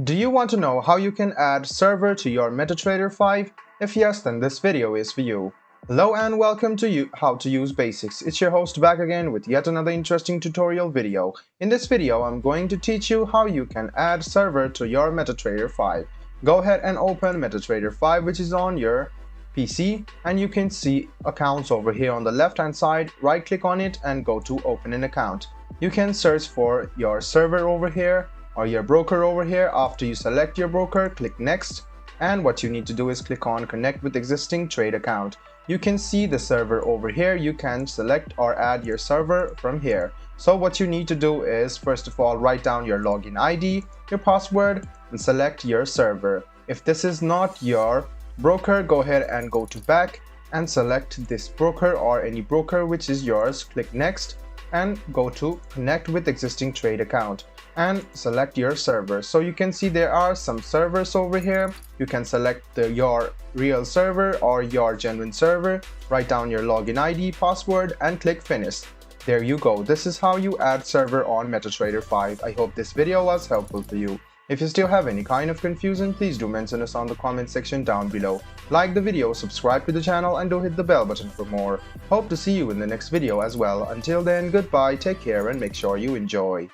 Do you want to know how you can add server to your Metatrader 5? If yes, then this video is for you. Hello and welcome to How to Use Basics. It's your host back again with yet another interesting tutorial video. In this video, I'm going to teach you how you can add server to your Metatrader 5. Go ahead and open Metatrader 5, which is on your PC, and you can see accounts over here on the left hand side. Right click on it and go to open an account. You can search for your server over here or your broker over here. After you select your broker, click next, and what you need to do is click on connect with existing trade account. You can see the server over here. You can select or add your server from here. So what you need to do is first of all write down your login ID, your password, and select your server. If this is not your broker, go ahead and go to back and select this broker or any broker which is yours. Click next and go to connect with existing trade account and select your server. So you can see there are some servers over here. You can select your real server or your genuine server, write down your login ID, password, and click finish. There you go. This is how you add server on Metatrader 5. I hope this video was helpful to you. If you still have any kind of confusion, please do mention us on the comment section down below. Like the video, subscribe to the channel, and do hit the bell button for more. Hope to see you in the next video as well. Until then, goodbye, take care, and make sure you enjoy.